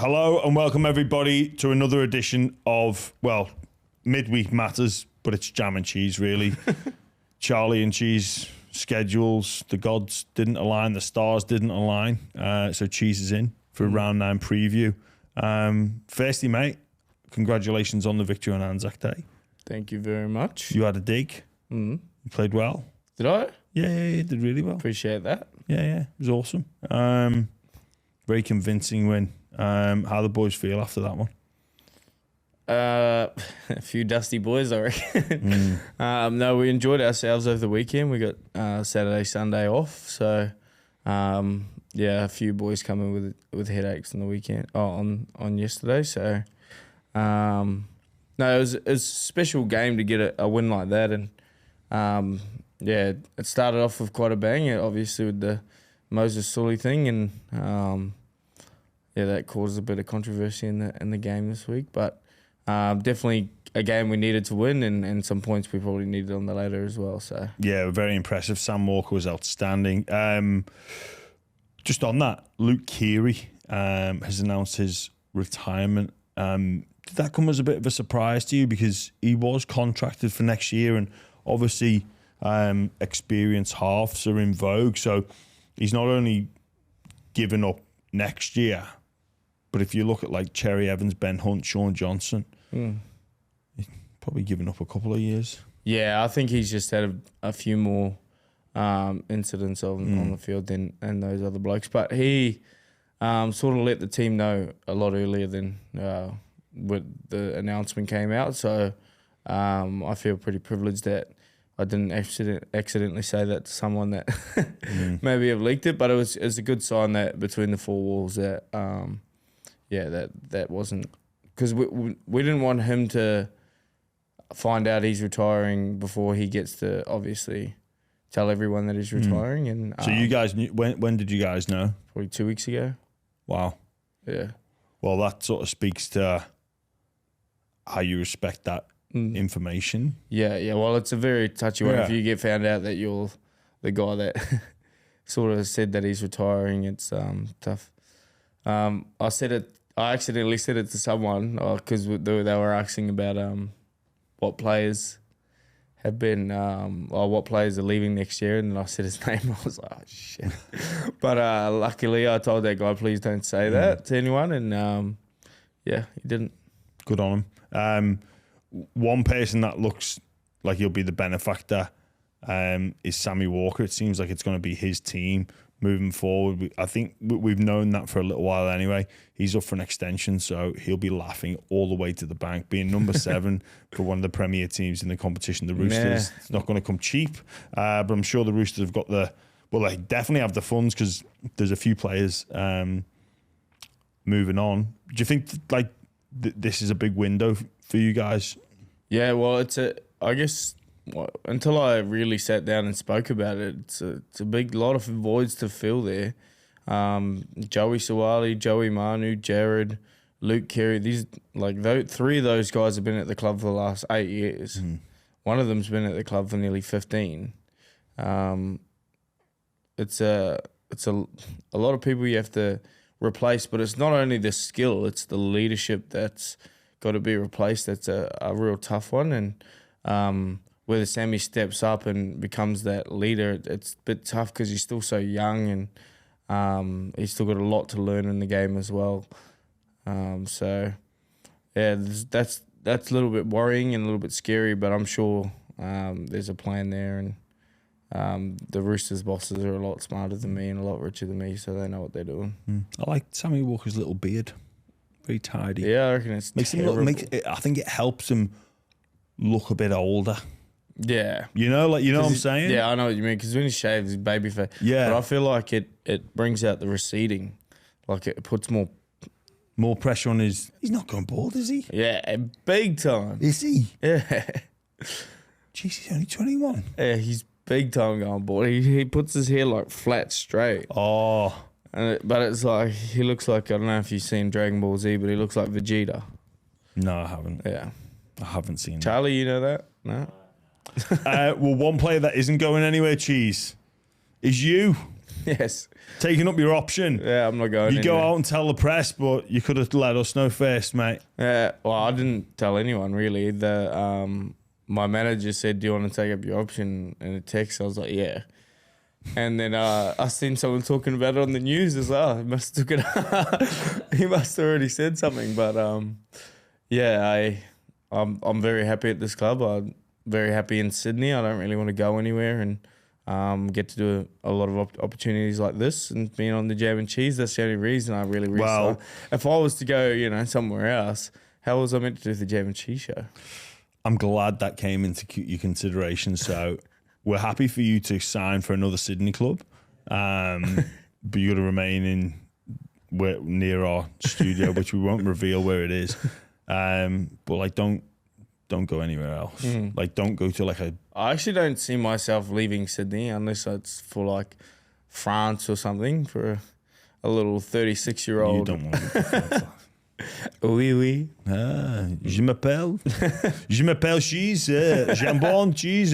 Hello and welcome everybody to another edition of, well, Midweek Matters, but it's jam and cheese really. Charlie and Cheese schedules, the gods didn't align, the stars didn't align, so Cheese is in for a round 9 preview. Firstly, mate, congratulations on the victory on Anzac Day. Thank you very much. You had a dig. You played well. Did I? Yeah, you did really well. Appreciate that. Yeah, it was awesome. Very convincing win. How the boys feel after that one? A few dusty boys, I reckon. No, we enjoyed ourselves over the weekend. We got Saturday, Sunday off. So, a few boys coming with headaches on the weekend. On yesterday. So, no, it was a special game to get a win like that, and it started off with quite a bang. Obviously with the Moses Sully thing, and that caused a bit of controversy in the game this week. But definitely a game we needed to win, and some points we probably needed on the ladder as well. So yeah, very impressive. Sam Walker was outstanding. Just on that, Luke Keary has announced his retirement. Did that come as a bit of a surprise to you, because he was contracted for next year, and obviously experienced halves are in vogue, so he's not only given up next year, but if you look at like Cherry Evans, Ben Hunt, Sean Johnson, he's probably given up a couple of years. Yeah, I think he's just had a few more incidents on the field than those other blokes. But he sort of let the team know a lot earlier than when the announcement came out. So I feel pretty privileged that I didn't accidentally say that to someone that maybe have leaked it. But it was a good sign that between the four walls that that wasn't, because we didn't want him to find out he's retiring before he gets to obviously tell everyone that he's retiring. And so you guys knew, when did you guys know? Probably 2 weeks ago. Wow. Yeah. Well, that sort of speaks to how you respect that information. Yeah. Well, it's a very touchy one. If you get found out that you're the guy that sort of said that he's retiring, it's tough. I accidentally said it to someone because they were asking about what players have been, what players are leaving next year, and I said his name. I was like, oh, shit. But luckily, I told that guy, please don't say that to anyone, and he didn't. Good on him. One person that looks like he'll be the benefactor is Sammy Walker. It seems like it's going to be his team moving forward. I think we've known that for a little while anyway. He's up for an extension, so he'll be laughing all the way to the bank. Being number 7 for one of the premier teams in the competition, the Roosters, it's not going to come cheap. But I'm sure the Roosters have got they definitely have the funds, because there's a few players moving on. Do you think this is a big window for you guys? Yeah, well, I guess until I really sat down and spoke about it, it's a big lot of voids to fill there. Joey Sawali, Joey Manu, Jared, Luke Keary, these 3 of those guys have been at the club for the last 8 years. One of them's been at the club for nearly 15. It's a lot of people you have to replace, but it's not only the skill, it's the leadership that's got to be replaced. That's a real tough one, and whether Sammy steps up and becomes that leader, it's a bit tough because he's still so young, and he's still got a lot to learn in the game as well. That's a little bit worrying and a little bit scary, but I'm sure there's a plan there, and the Roosters bosses are a lot smarter than me and a lot richer than me, so they know what they're doing. I like Sammy Walker's little beard. Very tidy. Yeah, I reckon it's makes terrible. him look. I think it helps him look a bit older. Yeah. You know what I'm saying? Yeah, I know what you mean, because when he shaves his baby face. Yeah. But I feel like it brings out the receding. Like it puts more pressure on his... He's not going bald, is he? Yeah, big time. Is he? Yeah. Jeez, he's only 21. Yeah, he's big time going bald. He puts his hair like flat straight. Oh. But it's like, he looks like, I don't know if you've seen Dragon Ball Z, but he looks like Vegeta. No, I haven't. Yeah. I haven't seen Charlie, you know that? No? Well, one player that isn't going anywhere, Cheese, is you. Yes. Taking up your option. Yeah, I'm not going. You go out and tell the press, but you could have let us know first, mate. Yeah. Well, I didn't tell anyone really. My manager said, "Do you want to take up your option?" In a text, I was like, "Yeah." And then I seen someone talking about it on the news as well. He must have took it. He must have already said something. But yeah, I'm very happy at this club. I'm very happy in Sydney. I don't really want to go anywhere and get to do a lot of opportunities like this and being on the Jam and Cheese. That's the only reason I really Well, if I was to go, somewhere else, how was I meant to do the Jam and Cheese show? I'm glad that came into your consideration. So we're happy for you to sign for another Sydney club, but you got to remain near our studio, which we won't reveal where it is. But like, don't go anywhere else. Like, don't go to like I actually don't see myself leaving Sydney unless it's for like France or something for a little 36-year-old. You don't want to go to France. Oui, oui. Ah, je m'appelle cheese, jambon cheese.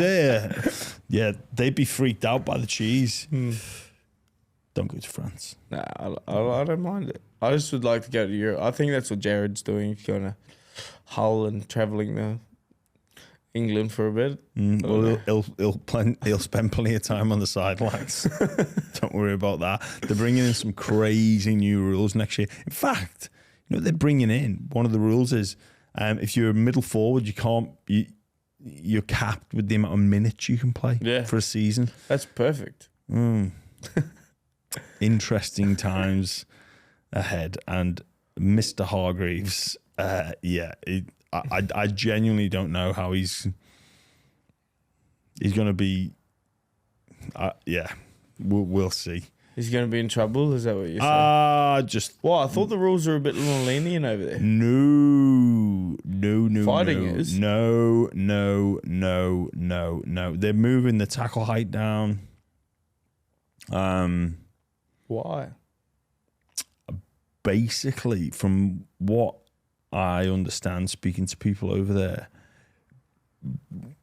Yeah, they'd be freaked out by the cheese. Don't go to France. Nah, I don't mind it. I just would like to go to Europe. I think that's what Jared's doing. He's going to Hull and travelling to England for a bit. Well, he'll spend plenty of time on the sidelines. Don't worry about that. They're bringing in some crazy new rules next year. In fact, you know what they're bringing in? One of the rules is if you're a middle forward, you're capped with the amount of minutes you can play for a season. That's perfect. Interesting times ahead. And Mr. Hargreaves, I genuinely don't know how he's going to be. We'll see. He's going to be in trouble? Is that what you're saying? Well, I thought the rules were a bit more lenient over there. No. Fighting is? No. They're moving the tackle height down. Why? Basically, from what I understand, speaking to people over there,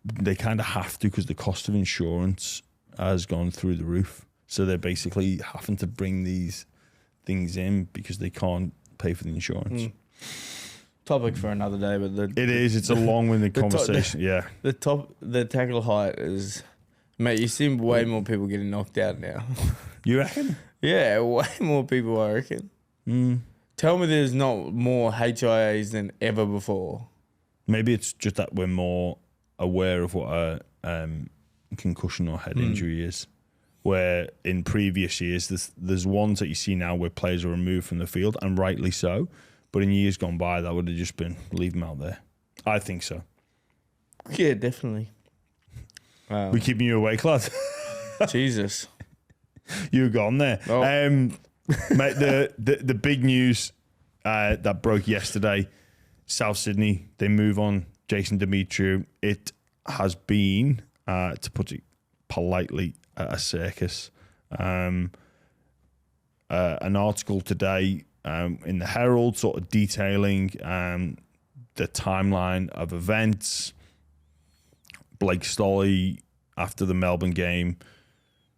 they kind of have to because the cost of insurance has gone through the roof. So they're basically having to bring these things in because they can't pay for the insurance. Topic for another day, but it's a long-winded conversation. The tackle height is, mate. You see way more people getting knocked out now. You reckon? Yeah, way more people. I reckon. Tell me, there's not more HIAs than ever before. Maybe it's just that we're more aware of what a concussion or head injury is. Where in previous years, there's ones that you see now where players are removed from the field, and rightly so. But in years gone by, that would have just been leave them out there. I think so. Yeah, definitely. We keeping you awake, lad? Jesus, you gone there, mate. The big news that broke yesterday: South Sydney, they move on Jason Demetriou. It has been, to put it politely, a circus. An article today in the Herald sort of detailing the timeline of events. Blake Stolley, after the Melbourne game,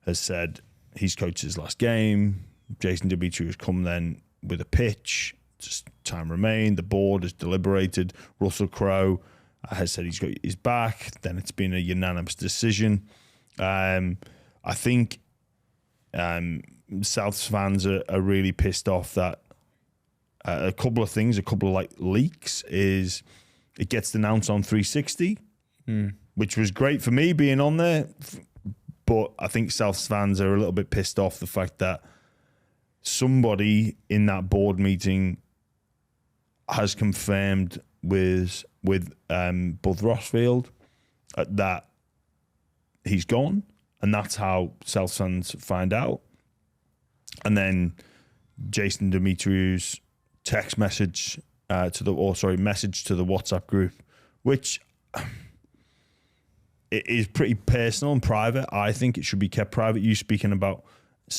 has said he's coached his last game. Jason Demetriou has come then with a pitch. Just time remained. The board has deliberated. Russell Crowe has said he's got his back. Then it's been a unanimous decision. I think Souths fans are really pissed off that a couple of things, a couple of like leaks, is it gets announced on 360, which was great for me being on there. But I think Souths fans are a little bit pissed off the fact that somebody in that board meeting has confirmed with Bud Rossfield that he's gone. And that's how South fans find out. And then Jason Demetriou's text message message to the WhatsApp group, which it is pretty personal and private. I think it should be kept private. You speaking about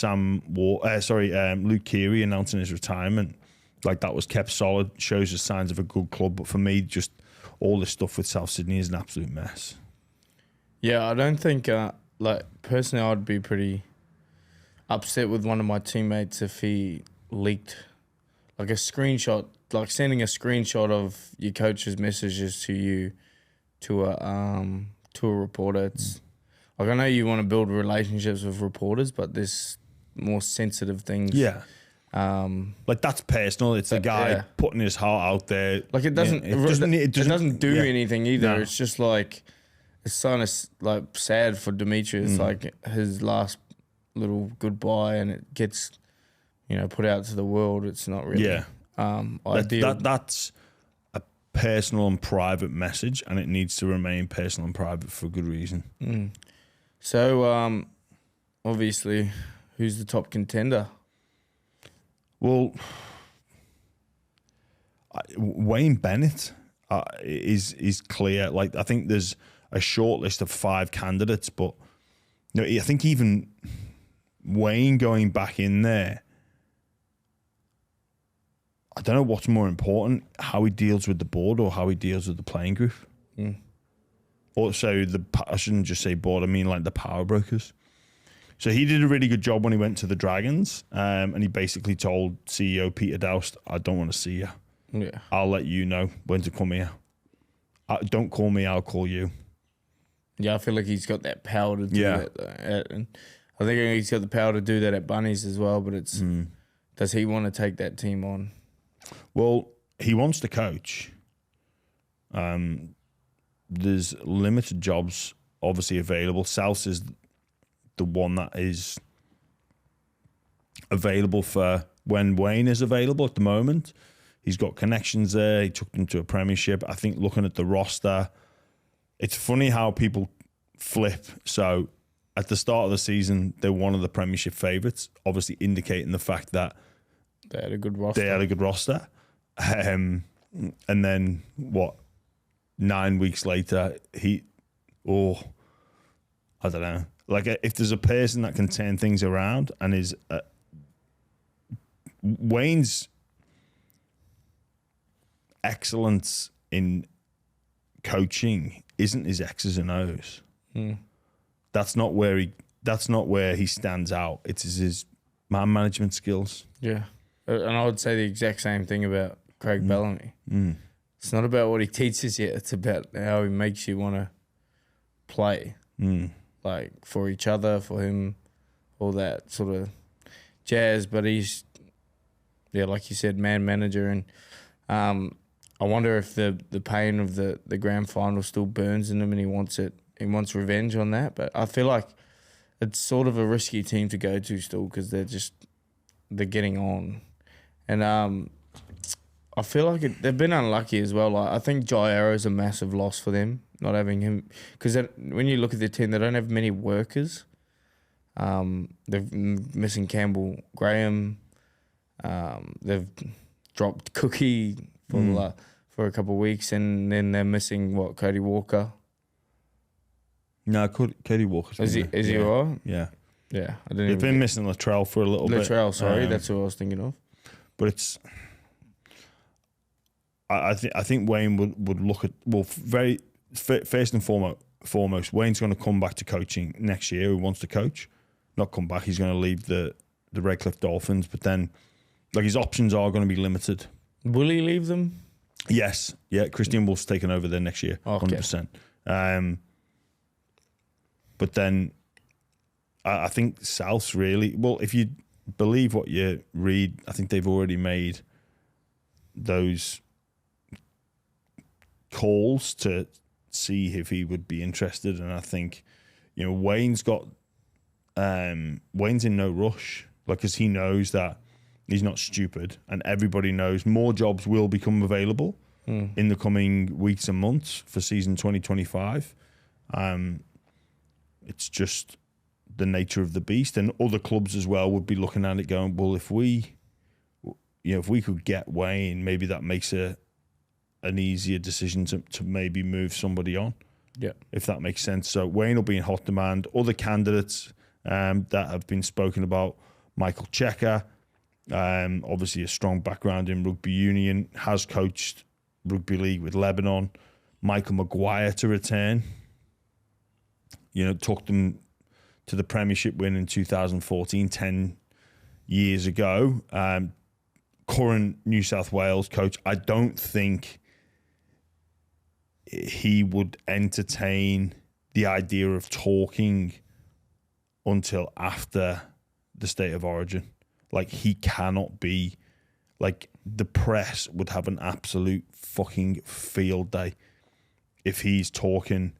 Luke Keary announcing his retirement, like that was kept solid, shows the signs of a good club. But for me, just all this stuff with South Sydney is an absolute mess. Yeah, I don't think. Personally, upset with one of my teammates if he leaked like a screenshot, like sending a screenshot of your coach's messages to you to a reporter. It's like, I know you want to build relationships with reporters, but there's more sensitive things. Yeah. Like that's personal. It's a guy putting his heart out there. Like it doesn't do anything either. No. It's just like, it's kind of like sad for Demetriou. It's like his last little goodbye, and it gets, put out to the world. It's not really ideal. That's a personal and private message, and it needs to remain personal and private for good reason. So, obviously, who's the top contender? Well, Wayne Bennett is clear. Like, I think there's a short list of 5 candidates, but I think even Wayne going back in there, I don't know what's more important, how he deals with the board or how he deals with the playing group. Also, I shouldn't just say board, I mean like the power brokers. So he did a really good job when he went to the Dragons, and he basically told CEO Peter Doust, I don't want to see you. Yeah, I'll let you know when to come here. Don't call me, I'll call you. Yeah, I feel like he's got that power to do that. And I think he's got the power to do that at Bunnies as well, but it's does he want to take that team on? Well, he wants to coach. There's limited jobs obviously available. South is the one that is available for when Wayne is available at the moment. He's got connections there. He took them to a premiership. I think looking at the roster, it's funny how people flip. So at the start of the season, they're one of the premiership favourites, obviously indicating the fact that they had a good roster. And then 9 weeks later, I don't know. Like, if there's a person that can turn things around and is Wayne's excellence in coaching isn't his X's and O's. That's not where he stands out. It's his man management skills. Yeah, and I would say the exact same thing about Craig Bellamy. It's not about what he teaches you; it's about how he makes you want to play. Like for each other, for him, all that sort of jazz. But he's, like you said, man manager, and I wonder if the pain of the grand final still burns in him, and he wants it. He wants revenge on that. But I feel like it's sort of a risky team to go to still because they're getting on, and I feel like they've been unlucky as well. Like, I think Jair's a massive loss for them, not having him. Because when you look at their team, they don't have many workers. They're missing Campbell Graham. They've dropped Cookie for a couple of weeks, and then they're missing, Cody Walker. No, Cody Walker. Is he all right? Yeah. Yeah. They've been missing Latrell for a little bit. Latrell, sorry. That's who I was thinking of. But it's... I think Wayne would look at, first and foremost, Wayne's going to come back to coaching next year. He wants to coach, not come back. He's going to leave the Redcliffe Dolphins, but then his options are going to be limited. Will he leave them? Yes, yeah. Christian Wolf's taking over there next year, 100%. But then I think South's really, if you believe what you read, I think they've already made those calls to see if he would be interested, and I think Wayne's in no rush, because he knows that he's not stupid, and everybody knows more jobs will become available in the coming weeks and months for season 2025. It's just the nature of the beast, and other clubs as well would be looking at it going, well, if we could get Wayne, maybe that makes an easier decision to maybe move somebody on. Yeah. If that makes sense. So Wayne will be in hot demand. Other candidates that have been spoken about, Michael Checker, obviously a strong background in rugby union, has coached rugby league with Lebanon. Michael Maguire to return. Took them to the Premiership win in 2014, 10 years ago. Current New South Wales coach, I don't think he would entertain the idea of talking until after the State of Origin. Like, he cannot be, like, the press would have an absolute fucking field day if he's talking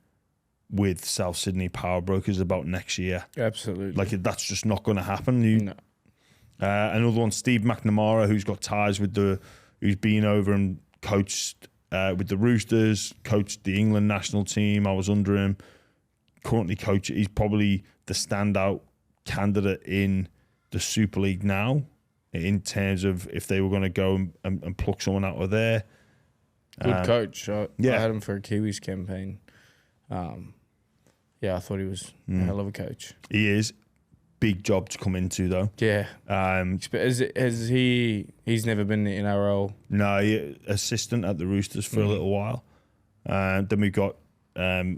with South Sydney power brokers about next year. Absolutely. Like, that's just not going to happen. No. Another one, Steve McNamara, who's got ties with who's been over and coached with the Roosters, coached the England national team. I was under him. Currently coach. He's probably the standout candidate in the Super League now, in terms of if they were going to go and pluck someone out of there. Good coach. I yeah. had him for a Kiwis campaign. I thought he was a hell of a coach. He is. Big job to come into, though. Yeah. He's never been in the NRL? No, assistant at the Roosters for a little while. Then we got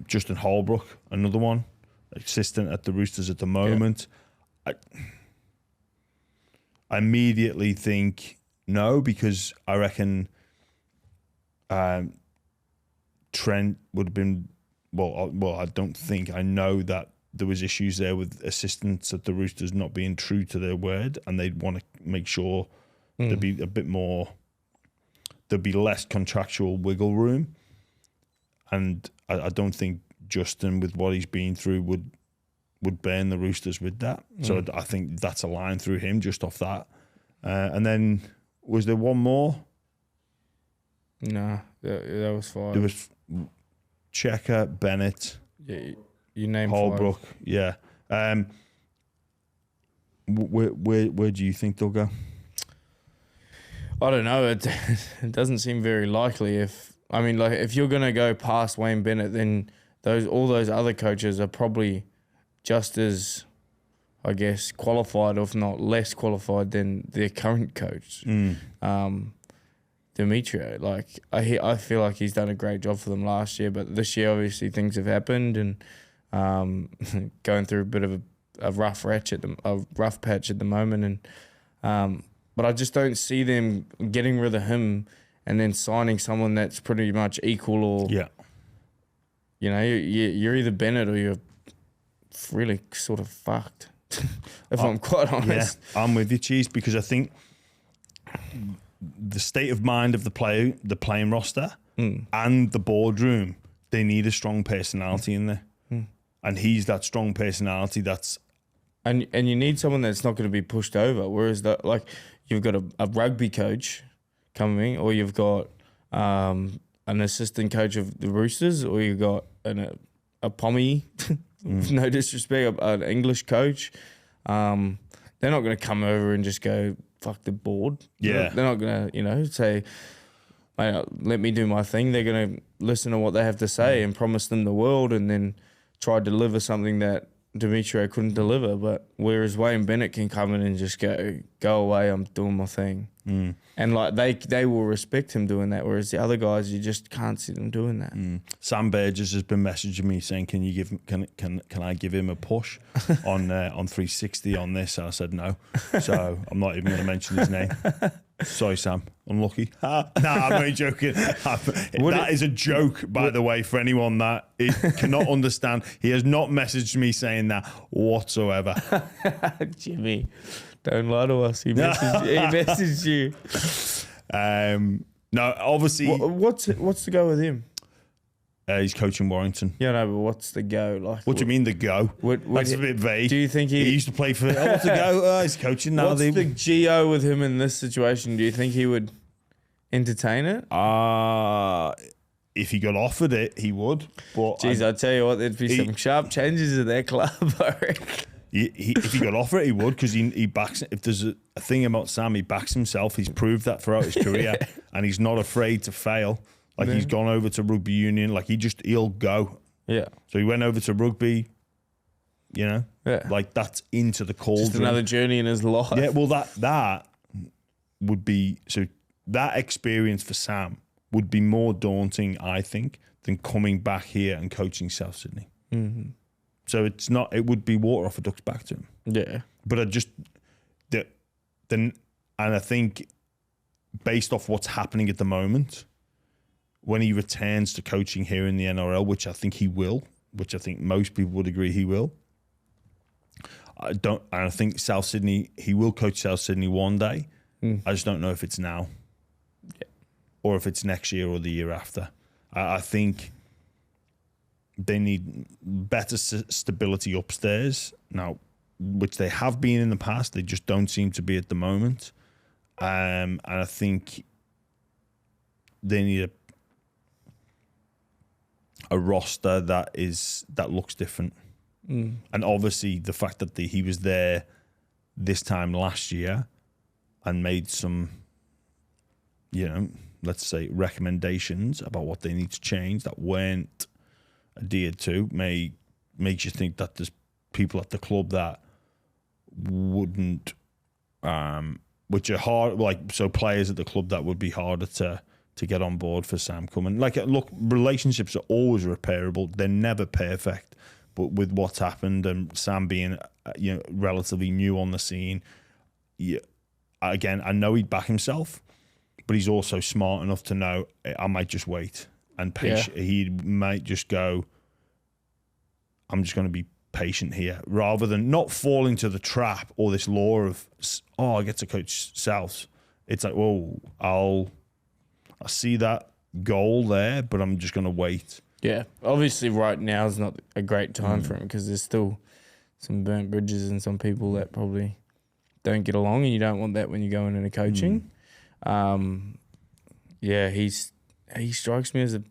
Justin Holbrook, another one, assistant at the Roosters at the moment. Yeah. I immediately think no, because I reckon Trent would have been, I don't think, I know that there was issues there with assistants at the Roosters not being true to their word, and they'd want to make sure there'd be a bit more, there'd be less contractual wiggle room. And I don't think Justin, with what he's been through, would burn the Roosters with that. So I think that's a line through him just off that. And then, was there one more? No, that was 5. There was Checker, Bennett. Yeah, you named Holbrook. 5. Yeah. Where do you think they'll go? I don't know. It doesn't seem very likely. If you're gonna go past Wayne Bennett, then all those other coaches are probably just as, I guess, qualified, if not less qualified, than their current coach, Demetriou. Like, I feel like he's done a great job for them last year, but this year obviously things have happened, and going through a bit of a rough patch at the moment, and but I just don't see them getting rid of him and then signing someone that's pretty much equal, or you're either Bennett or you're really sort of fucked. If I'm quite honest. Yeah, I'm with you, Cheese, because I think the state of mind of the playing roster and the boardroom, they need a strong personality in there. And he's that strong personality that's... And you need someone that's not going to be pushed over, whereas you've got a rugby coach coming, or you've got an assistant coach of the Roosters, or you've got a Pommy, no disrespect, an English coach. They're not going to come over and just go, fuck the board. Yeah. They're not going to, say, let me do my thing. They're going to listen to what they have to say and promise them the world, and then try to deliver something that Demetriou couldn't deliver. But whereas Wayne Bennett can come in and just go away, I'm doing my thing. And they will respect him doing that, whereas the other guys, you just can't see them doing that. Sam Burgess has been messaging me saying, can I give him a push on 360 on this? And I said no, so I'm not even going to mention his name. Sorry, Sam. Unlucky. Nah, I'm only joking. That is a joke, by the way, for anyone that cannot understand. He has not messaged me saying that whatsoever. Jimmy, don't lie to us. He messaged you. No, obviously. What's the go with him? He's coaching Warrington. Yeah, no, but what's the go? Like, what do you mean the go? That's a bit vague. Do you think he used to play for? What's the go? He's coaching now. What's the GO with him in this situation? Do you think he would entertain it? If he got offered it, he would. But jeez, I tell you what, there'd be some sharp changes at their club, I reckon. If he got offered it, he would, because he backs. If there's a thing about Sam, he backs himself. He's proved that throughout his career, and he's not afraid to fail. Like, he's gone over to rugby union. Like, he'll go. Yeah. So he went over to rugby. Like, that's into the cauldron. Just another journey in his life. Yeah. Well, that would be, so that experience for Sam would be more daunting, I think, than coming back here and coaching South Sydney. So it's not. It would be water off a duck's back to him. Yeah. But and I think based off what's happening at the moment, when he returns to coaching here in the NRL, which I think he will, which I think most people would agree he will. I think South Sydney, he will coach South Sydney one day. I just don't know if it's now, or if it's next year or the year after. I think they need better stability upstairs now, which they have been in the past. They just don't seem to be at the moment. And I think they need a roster that looks different. And obviously the fact that he was there this time last year and made some, let's say recommendations about what they need to change that weren't adhered to, makes you think that there's people at the club that wouldn't, which are hard, so players at the club that would be harder to get on board for Sam coming. Look, relationships are always repairable. They're never perfect, but with what's happened and Sam being, relatively new on the scene, again, I know he'd back himself, but he's also smart enough to know I might just wait and patient. Yeah. He might just go, I'm just going to be patient here, rather than not fall into the trap or this law of, I get to coach Souths. It's like, I see that goal there, but I'm just going to wait. Yeah, obviously right now is not a great time for him because there's still some burnt bridges and some people that probably don't get along, and you don't want that when you're going into coaching. He strikes me as a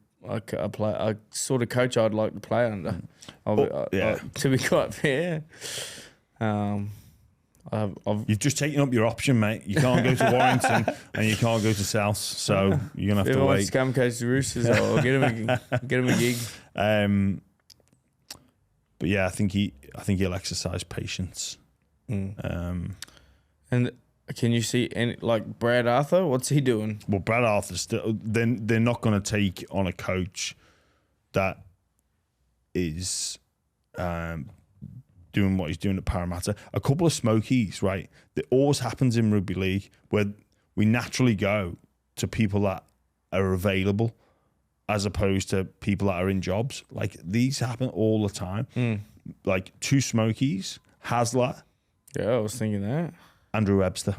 sort of coach I'd like to play under. To be quite fair, you've just taken up your option, mate. You can't go to Warrington and you can't go to South, so you're gonna have to wait. Come coach the Roosters, I'll get him a gig. But yeah, I think he'll exercise patience. And can you see any Brad Arthur? What's he doing? Well, Brad Arthur still. They're not going to take on a coach that is doing what he's doing at Parramatta. A couple of smokies, right? That always happens in rugby league where we naturally go to people that are available as opposed to people that are in jobs. These happen all the time. Two smokies, Hasler. Yeah, I was thinking that. Andrew Webster.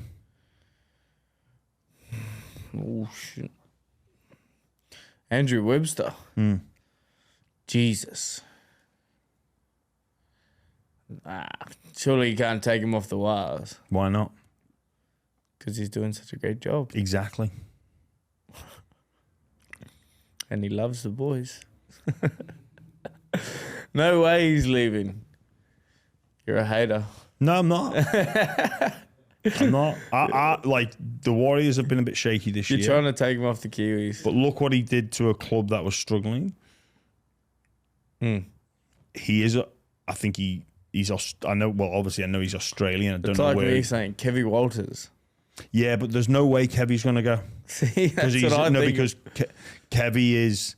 Oh, shit. Andrew Webster. Jesus. Surely you can't take him off the wires. Why not? Because he's doing such a great job. Exactly. And he loves the boys. No way he's leaving. You're a hater. No, I'm not. I'm not. The Warriors have been a bit shaky this year. You're trying to take him off the Kiwis. But look what he did to a club that was struggling. He is, I think he's, I know he's Australian. I don't know where. It's like me saying Kevy Walters. Yeah, but there's no way Kevy's going to go. See, that's what I think. Because Kevy is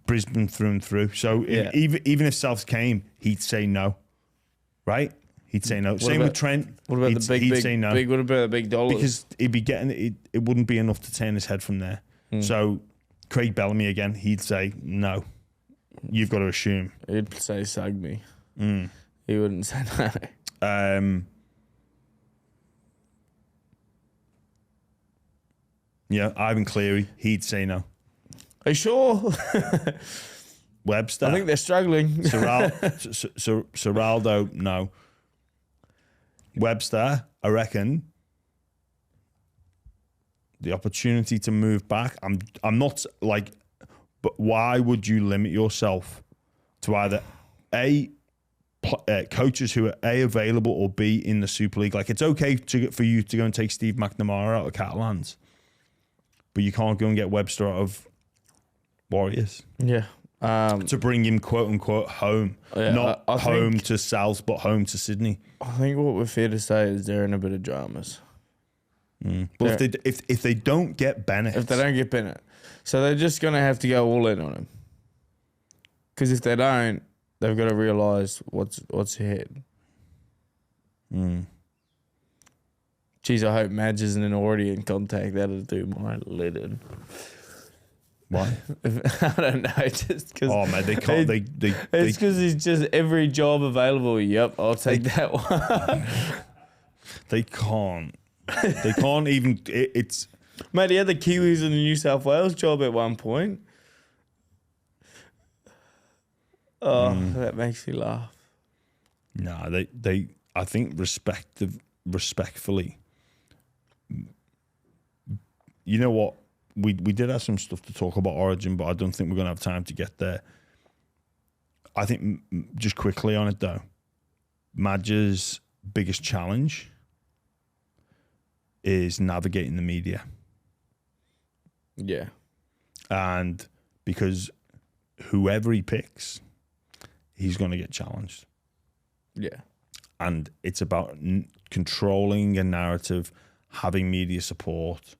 Brisbane through and through. So even if Souths came, he'd say no. Right? He'd say no. Same with Trent. What about the big, say no. What about the big dollars? Because he'd be getting it wouldn't be enough to turn his head from there. So Craig Bellamy again, he'd say no. You've got to assume. He'd say sug me. He wouldn't say no. Ivan Cleary, he'd say no. Are you sure? Webster. I think they're struggling. Serraldo, no. Webster, I reckon. The opportunity to move back. I'm not but why would you limit yourself to either coaches who are A, available, or B, in the Super League? It's okay for you to go and take Steve McNamara out of Catalans, but you can't go and get Webster out of Warriors. Yeah. To bring him quote unquote home, not home to South, but home to Sydney. I think what we're fair to say is they're in a bit of dramas. Well, if they don't get Bennett, so they're just gonna have to go all in on him. Because if they don't, they've got to realise what's ahead. Geez, I hope Madge isn't already in contact. That'll do my lid. Why? I don't know. Just because. Oh man, they can't. It's because it's just every job available. Yep, I'll take that one. They can't. They can't even. It's mate. He had the Kiwis in the New South Wales job at one point. Oh, that makes me laugh. Nah, they. I think respectfully. You know what? We did have some stuff to talk about Origin, but I don't think we're going to have time to get there. I think just quickly on it though, Madge's biggest challenge is navigating the media. Yeah. And because whoever he picks, he's going to get challenged. Yeah. And it's about controlling a narrative, having media support,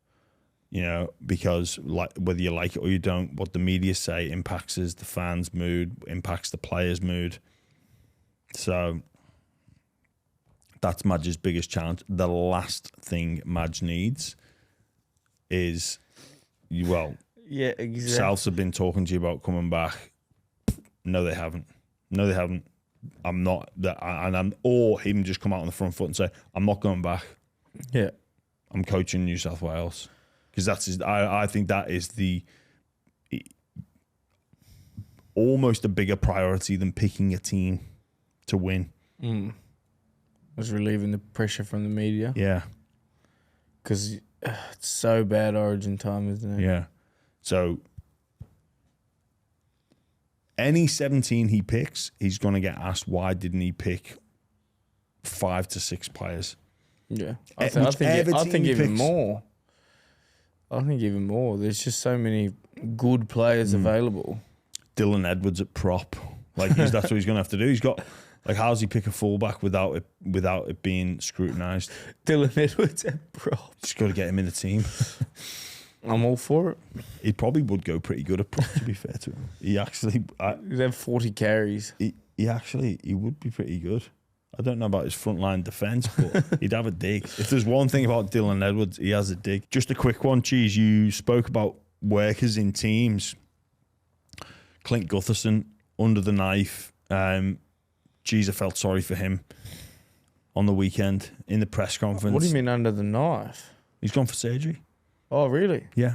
you know, because like whether you like it or you don't, what the media say impacts the fans' mood, impacts the players' mood. So that's Madge's biggest challenge. The last thing Madge needs is, well, yeah, exactly. Souths have been talking to you about coming back. No, they haven't. No, they haven't. I'm not that, or even just come out on the front foot and say, I'm not going back. Yeah. I'm coaching New South Wales. Because that's his, I think that is almost a bigger priority than picking a team to win. Was relieving the pressure from the media. Yeah. Because it's so bad Origin time, isn't it? Yeah. So any 17 he picks, he's going to get asked why didn't he pick 5 to 6 players. Yeah. I think even more. I think even more. There's just so many good players available. Dylan Edwards at prop. Like that's what he's going to have to do. He's got, like, how's he pick a fullback without it being scrutinised? Dylan Edwards at prop. Just got to get him in the team. I'm all for it. He probably would go pretty good at prop, to be fair to him. He actually... He'd have 40 carries. He would be pretty good. I don't know about his frontline defence, but he'd have a dig. If there's one thing about Dylan Edwards, he has a dig. Just a quick one, Cheese. You spoke about workers in teams. Clint Gutherson, under the knife. Geez, I felt sorry for him on the weekend in the press conference. What do you mean under the knife? He's gone for surgery. Oh, really? Yeah.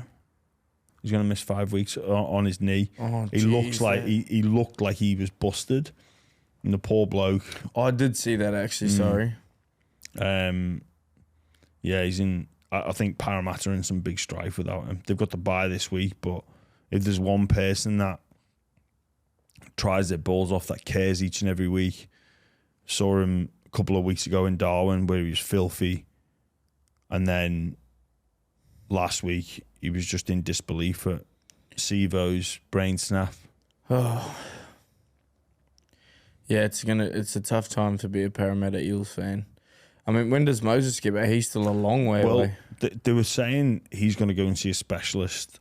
He's going to miss 5 weeks on his knee. Oh, he looks like he looked like he was busted. And the poor bloke. Oh, I did see that actually. Sorry. Yeah, he's in. I think Parramatta are in some big strife without him. They've got to bye this week, but if there's one person that tries their balls off, that cares each and every week, saw him a couple of weeks ago in Darwin where he was filthy, and then last week he was just in disbelief at Sivo's brain snap. Oh. Yeah, it's a tough time to be a Parramatta Eels fan. I mean, when does Moses get back? He's still a long way away. They were saying he's going to go and see a specialist,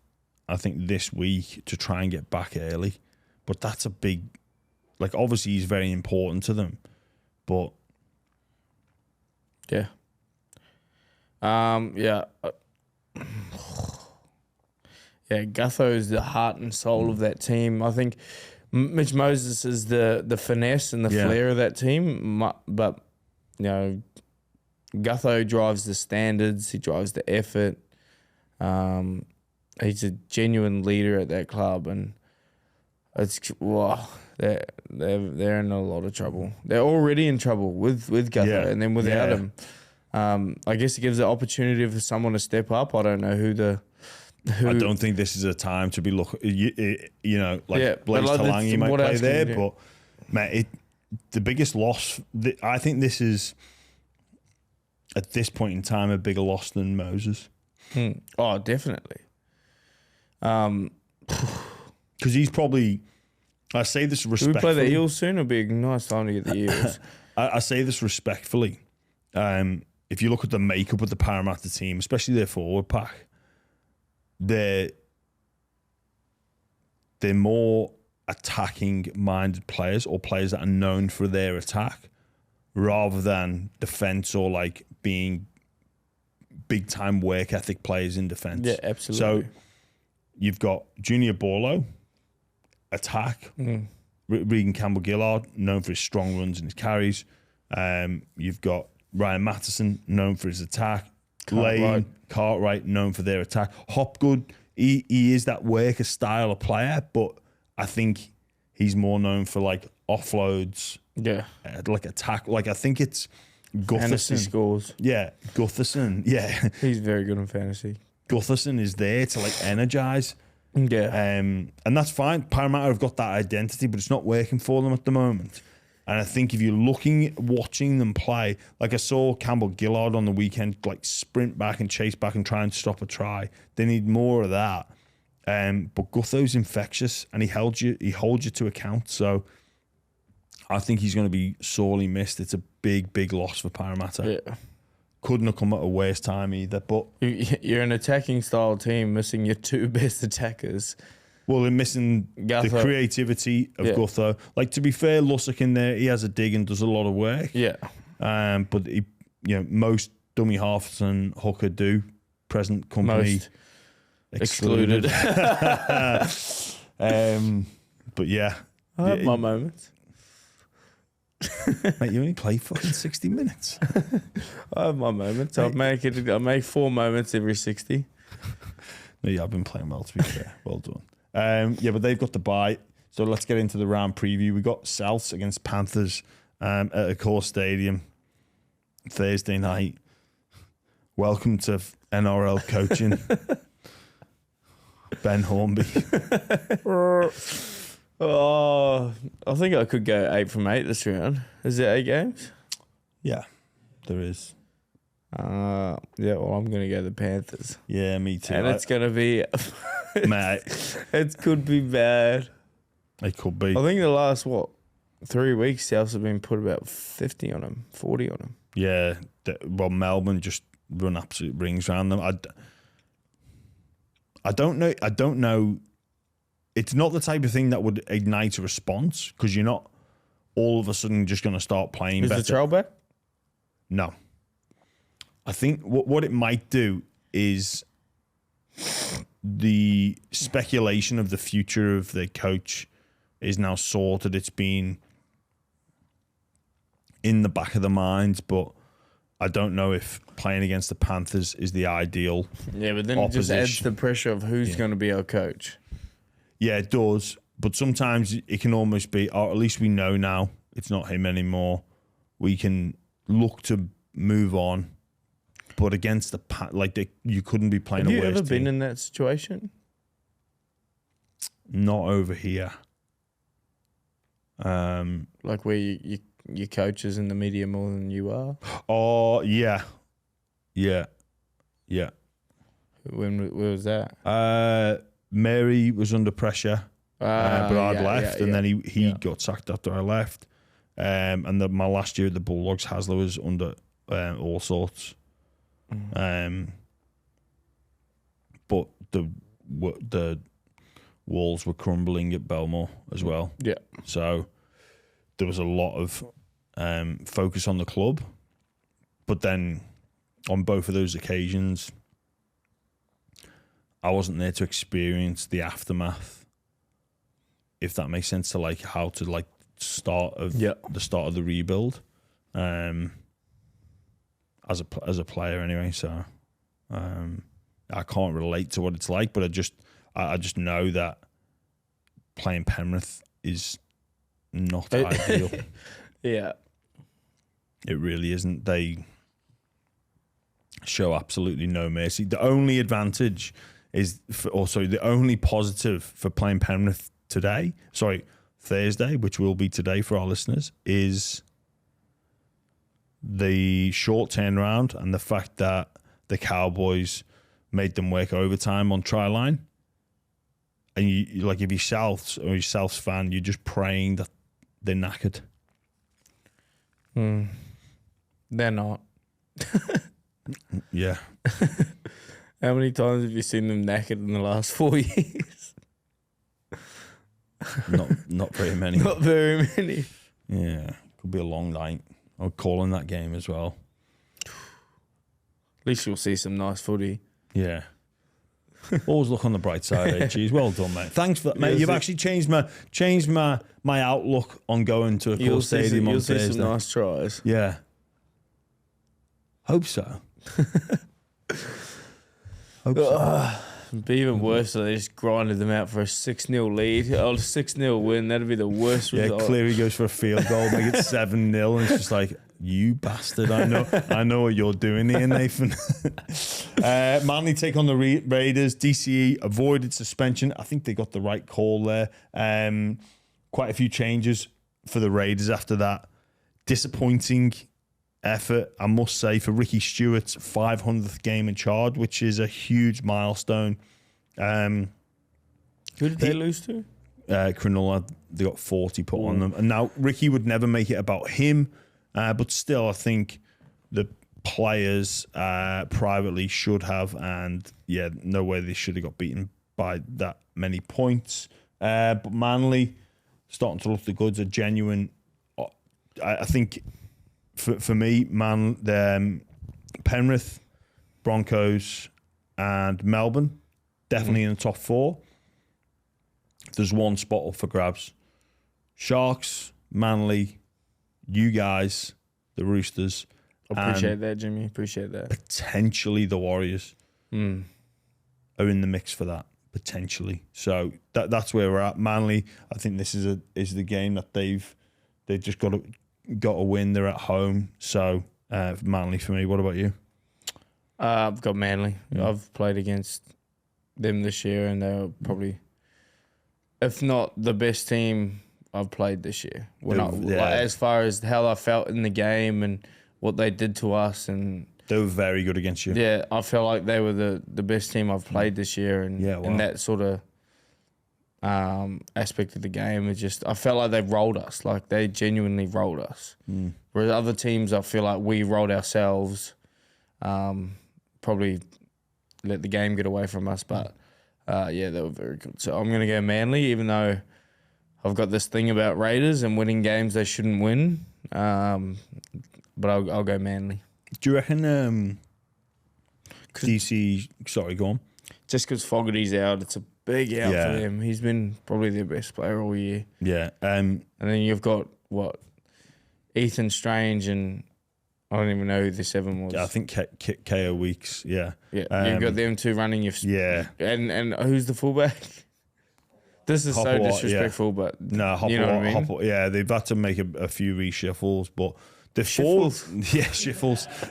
I think, this week to try and get back early. But that's a big... Like, obviously, he's very important to them. But... Yeah. Yeah. Yeah, Gutho is the heart and soul of that team. I think Mitch Moses is the finesse and the flair of that team. But, you know, Gutho drives the standards. He drives the effort. He's a genuine leader at that club. And it's, wow, they're in a lot of trouble. They're already in trouble with Gutho, and then without him. I guess it gives the opportunity for someone to step up. I don't know who I don't think this is a time to be looking, you know, like Blaise like Talangi might play there, but mate, the biggest loss, I think this is, at this point in time, a bigger loss than Moses. Oh, definitely. Because he's probably, I say this respectfully. Do we play the Eels soon? It'll be a nice time to get the Eels. I say this respectfully. If you look at the makeup of the Parramatta team, especially their forward pack, they're more attacking-minded players or players that are known for their attack rather than defense or like being big-time work ethic players in defense. Yeah, absolutely. So you've got Junior Borlo, attack. Regan Campbell-Gillard, known for his strong runs and his carries. You've got Ryan Matheson, known for his attack. Lane, Cartwright, known for their attack. Hopgood, he is that worker style of player, but I think he's more known for like offloads, like attack. Like I think it's Gutherson. Fantasy scores. Yeah, Gutherson. Yeah, he's very good in fantasy. Gutherson is there to like energize. Yeah. And that's fine. Parramatta have got that identity, but it's not working for them at the moment. And I think if you're watching them play, like I saw Campbell-Gillard on the weekend, like sprint back and chase back and try and stop a try. They need more of that. But Gutho's infectious and he holds you to account. So I think he's going to be sorely missed. It's a big, big loss for Parramatta. Yeah. Couldn't have come at a worse time either. But you're an attacking style team missing your two best attackers. Well, they're missing the creativity of Gutho. Like, to be fair, Lussick in there, he has a dig and does a lot of work. Yeah. But most dummy halves and hooker do. Present company Most excluded. But yeah. I have my moments. Mate, you only play fucking 60 minutes. I have my moments. I make 4 moments every 60. No, yeah, I've been playing well, to be fair. Well done. But they've got the bye. So let's get into the round preview. We got Souths against Panthers at Accor Stadium Thursday night. Welcome to NRL coaching. Ben Hornby. Oh, I think I could go 8 from 8 this round. Is it 8 games? Yeah, there is. Well, I'm going to go the Panthers. Yeah, me too. And it's going to be... Mate. It could be bad. It could be. I think the last, 3 weeks, Souths have been put about 50 on them, 40 on them. Yeah. Melbourne just run absolute rings around them. I don't know. It's not the type of thing that would ignite a response because you're not all of a sudden just going to start playing better. Is the trail back? No. I think what it might do is the speculation of the future of the coach is now sorted. It's been in the back of the mind, but I don't know if playing against the Panthers is the ideal. Yeah, but then opposition. It just adds the pressure of who's going to be our coach. Yeah, it does. But sometimes it can almost be, or at least we know now it's not him anymore. We can look to move on. But against you couldn't be playing a worse team. Have you ever been in that situation? Not over here. Like where your coach is in the media more than you are? Oh, yeah. Yeah. Yeah. Where was that? Mary was under pressure, but I'd left, and then he got sacked after I left. And my last year at the Bulldogs, Hasler was under all sorts. But the walls were crumbling at Belmore as well. Yeah. So there was a lot of focus on the club, but then on both of those occasions, I wasn't there to experience the aftermath, if that makes sense, to like how to like the start of the rebuild, as a player anyway. So I can't relate to what it's like, but I just know that playing Penrith is not ideal. Yeah, it really isn't. They show absolutely no mercy. The only advantage is, the only positive for playing Penrith Thursday, which will be today for our listeners, is the short turnaround and the fact that the Cowboys made them work overtime on try line. And you like, if you're Souths fan, you're just praying that they're knackered. They're not. Yeah. How many times have you seen them knackered in the last 4 years? not very many. Not very many. Yeah, could be a long night. I'm calling that game as well. At least you'll see some nice footy. Yeah. Always look on the bright side, Cheese. Well done, mate. Thanks for that, mate. You've actually changed my outlook on going to a cool stadium on Thursday. You'll see some nice tries. Yeah. Hope so. Hope so. It'd be even worse if they just grinded them out for a 6-0 lead. Oh, 6-0 win, that'd be the worst result. Yeah, Cleary goes for a field goal, make it 7-0, and it's just like, you bastard. I know what you're doing here, Nathan. Manly take on the Raiders. DCE avoided suspension. I think they got the right call there. Quite a few changes for the Raiders after that. Disappointing effort, I must say, for Ricky Stewart's 500th game in charge, which is a huge milestone. Who did they lose to? Cronulla. They got 40 put on them. And now Ricky would never make it about him, but still I think the players privately should have, and yeah, no way they should have got beaten by that many points. But Manly starting to look the goods, are genuine. I think for me, Penrith, Broncos, and Melbourne definitely in the top 4. There's one spot up for grabs. Sharks, Manly, you guys, the Roosters. Appreciate that, Jimmy. Appreciate that. Potentially the Warriors are in the mix for that. Potentially. So that's where we're at. Manly, I think this is the game that they've just got to win. They're at home. So Manly for me. What about you? I've got Manly. I've played against them this year, and they were probably, if not the best team I've played this year. As far as how I felt in the game and what they did to us, and they were very good against you. Yeah, I felt like they were the best team I've played this year, and in that sort of aspect of the game, I felt like they rolled us. Like they genuinely rolled us. Whereas other teams, I feel like we rolled ourselves. Probably let the game get away from us, but they were very good. So I'm going to go Manly, even though I've got this thing about Raiders and winning games they shouldn't win. But I'll go Manly. Do you reckon DC... Sorry, go on. Just because Fogarty's out, it's a big out for them. He's been probably their best player all year. Yeah. And then you've got, Ethan Strange, and I don't even know who the 7 was. Yeah, I think KO Weeks, yeah. Yeah, you've got them two running your... Yeah. And who's the fullback? This is so disrespectful, but... No, Hopper, you know what I mean? Hopper, yeah, they've had to make a few reshuffles, but... The shuffles.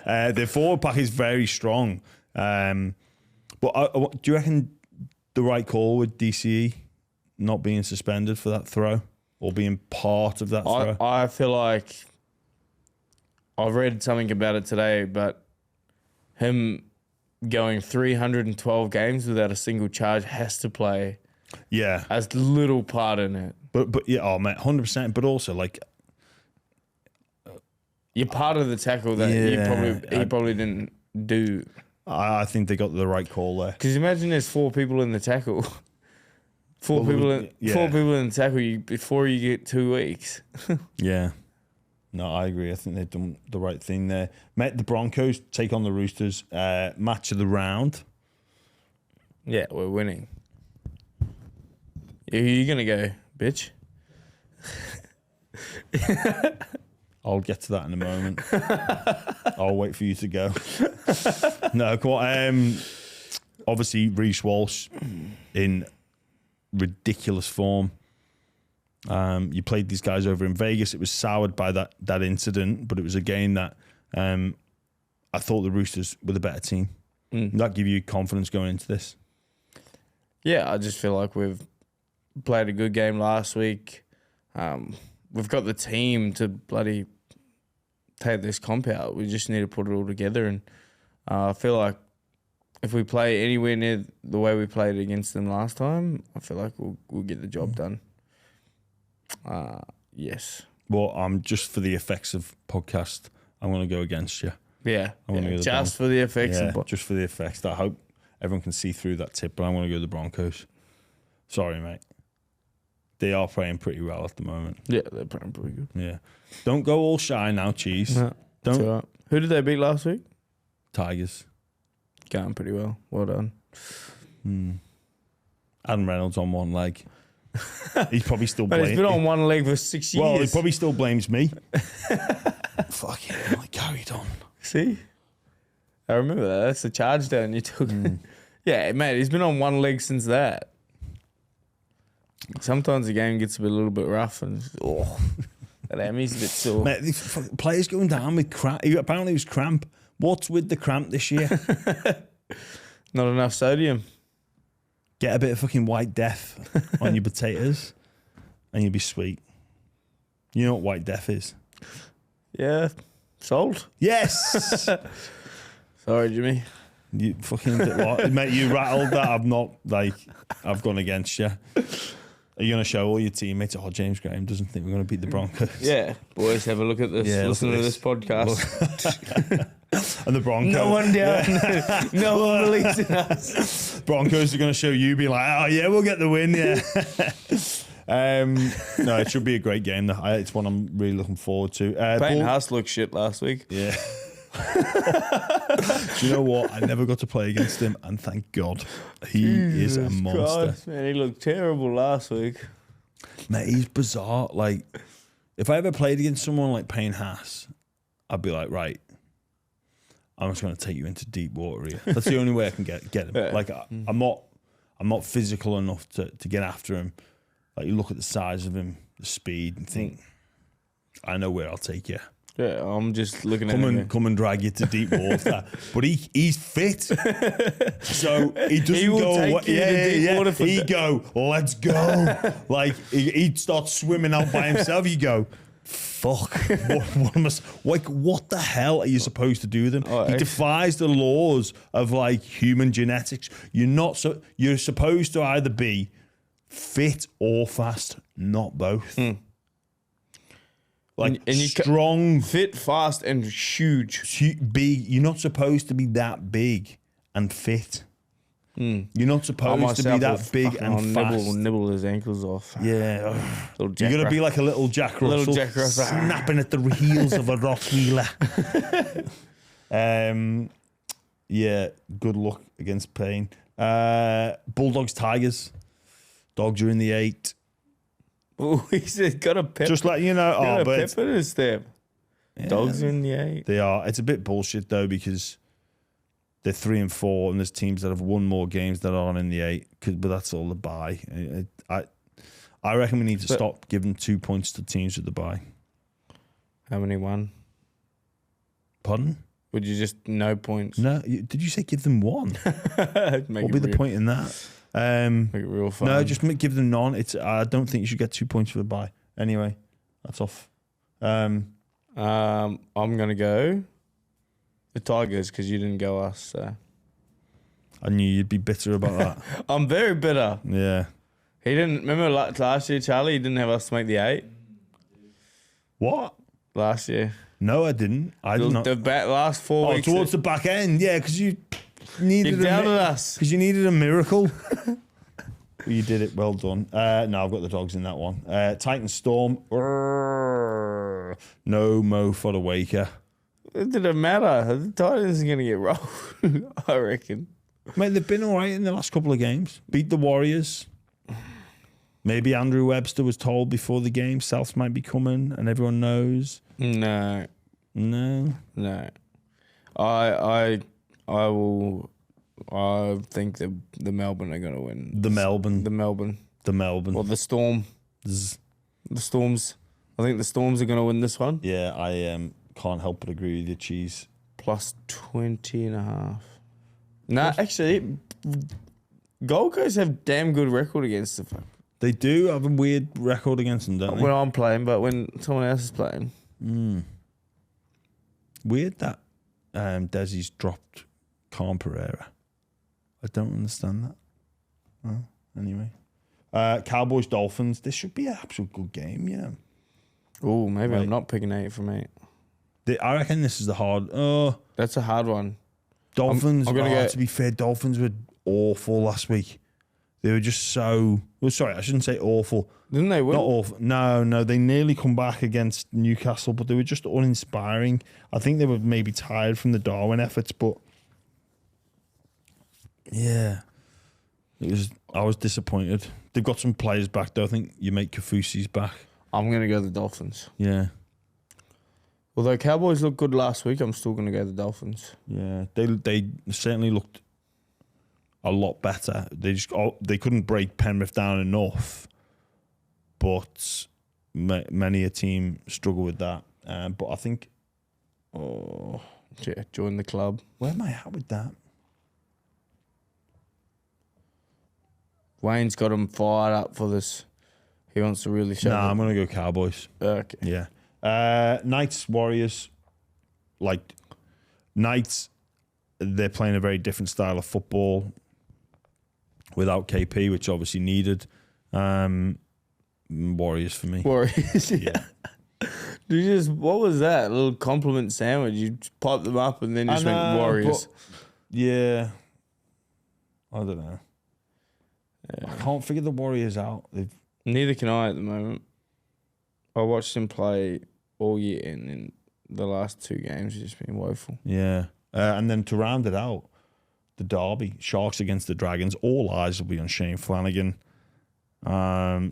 The forward pack is very strong. But do you reckon the right call with DCE not being suspended for that throw or being part of that throw? I feel like I've read something about it today, but him going 312 games without a single charge has to play as little part in it. But yeah, oh mate, 100%. But also like... You're part of the tackle that he probably didn't do. I think they got the right call there. Because imagine there's 4 people in the tackle. Four people in the tackle before you get 2 weeks. Yeah. No, I agree. I think they've done the right thing there. Met the Broncos, take on the Roosters. Match of the round. Yeah, we're winning. Who are you going to go, bitch? I'll get to that in a moment. I'll wait for you to go. No, come on. Obviously, Reece Walsh in ridiculous form. You played these guys over in Vegas. It was soured by that incident, but it was a game that I thought the Roosters were the better team. Did that give you confidence going into this? Yeah, I just feel like we've played a good game last week. We've got the team to bloody take this comp out. We just need to put it all together, and I feel like if we play anywhere near the way we played against them last time, I feel like we'll get the job done. Yes. Well, just for the effects of podcast, I'm going to go against you. Yeah, just for the effects. Yeah, just for the effects. I hope everyone can see through that tip, but I'm going to go the Broncos. Sorry, mate. They are playing pretty well at the moment. Yeah, they're playing pretty good. Yeah. Don't go all shy now, Cheese. No, Don't. all right. Who did they beat last week? Tigers. Going pretty well. Well done. Adam Reynolds on one leg. He's probably still But blamed. he's been on one leg for 6 years. Well, he probably still blames me. Fuck it. I carried on. See? I remember that. That's the charge down you took. Yeah, mate, he's been on one leg since that. Sometimes the game gets a little bit rough and that hammy's a bit sore. Mate, the players going down with cramp. Apparently it was cramp. What's with the cramp this year? Not enough sodium. Get a bit of fucking White Death on your potatoes and you'll be sweet. You know what White Death is? Yeah, sold. Yes! Sorry, Jimmy. You fucking mate, you rattled that. I've gone against you. Are you going to show all your teammates? Oh, James Graham doesn't think we're going to beat the Broncos. Yeah, boys, have a look at this. Yeah, listen to this podcast. And the Broncos. No one down. No one believes in us. Broncos are going to show you, be like, oh yeah, we'll get the win. Yeah. No, it should be a great game. It's one I'm really looking forward to. Payne Haas looked shit last week. Yeah. Do you know what? I never got to play against him, and thank God. He is a monster. Christ, man, he looked terrible last week. Mate, he's bizarre. Like, if I ever played against someone like Payne Haas, I'd be like, right, I'm just going to take you into deep water here. That's the only way I can get him. Yeah. Like, I'm not physical enough to get after him. Like, you look at the size of him, the speed, and think, I know where I'll take you. Yeah, I'm just looking at him. Come and drag you to deep water. But he's fit. So he doesn't He will go, take you to deep water for He'd go, let's go. Like, he'd start swimming out by himself. You go, fuck. What the hell are you supposed to do with him? He defies the laws of, like, human genetics. You're supposed to either be fit or fast, not both. Like, and you strong, fit, fast, and huge. big. You're not supposed to be that big and fit. You're not supposed to be that big and fast. Nibble his ankles off. Yeah, you're gonna be like a little Jack Russell, snapping at the heels of a rock wheeler. Yeah, good luck against Payne. Bulldogs, Tigers. Dogs are in the 8. Oh, he's got a pep. Just letting you know. Got Oh, a but pep in his step. yeah, Dogs are in the 8. they are. It's a bit bullshit though because they're 3 and 4, and there's teams that have won more games that aren't in the 8. But that's all the bye. I reckon we need to stop giving 2 points to teams with the bye. How many won? Pardon? Would you just no points? No, did you say give them 1? What would be the point in that? Make it real fun. No, just give them none. I don't think you should get 2 points for the bye. Anyway, that's off. I'm gonna go the Tigers because you didn't go us. So. I knew you'd be bitter about that. I'm very bitter. Yeah. He didn't remember last year, Charlie. He didn't have us to make the 8 What? last year. No, I didn't. I did not. The last 4 weeks. Towards the back end, yeah, because you needed You doubted us. Because you needed a miracle. You did it. Well done. No, I've got the Dogs in that one. Titan Storm. No Mo for the Waker. It didn't matter. The Titans are going to get rolled, I reckon. Mate, they've been all right in the last couple of games. Beat the Warriors. Maybe Andrew Webster was told before the game South might be coming and everyone knows. No. I think the Melbourne are going to win. The Melbourne. Or the Storm. The Storms. I think the Storms are going to win this one. Yeah, I can't help but agree with you, Cheese. Plus 20.5. Nah, actually, Gold Coast have damn good record against them. They do have a weird record against them, don't they? When I'm playing, but when someone else is playing. Weird that Desi's dropped Khan Pereira. I don't understand that. Well, anyway. Cowboys, Dolphins. This should be an absolute good game, yeah. Oh, maybe I'm not picking 8 from 8. I reckon this is the hard... That's a hard one. Dolphins, I'm gonna to be fair, Dolphins were awful last week. They were just so... Well, sorry, I shouldn't say awful. Didn't they win? Not awful. No, they nearly come back against Newcastle, but they were just uninspiring. I think they were maybe tired from the Darwin efforts, but yeah, I was disappointed. They've got some players back, though. I think you make Kafusi's back. I'm going to go the Dolphins. Yeah. Although Cowboys looked good last week, I'm still going to go the Dolphins. Yeah, they certainly looked a lot better. They couldn't break Penrith down enough, but many a team struggle with that. But I think, join the club. Where am I at with that? Wayne's got him fired up for this. He wants to really show. I'm gonna go Cowboys. Okay. Yeah. Knights, Warriors. Like Knights, they're playing a very different style of football without KP, which obviously needed. Warriors for me. Warriors. Yeah. What was that? A little compliment sandwich. You just piped them up and then just went Warriors. Yeah. I don't know. Yeah. I can't figure the Warriors out. Neither can I at the moment. I watched him play all year, and in the last 2 games, he's just been woeful. Yeah. And then to round it out, the derby, Sharks against the Dragons, all eyes will be on Shane Flanagan.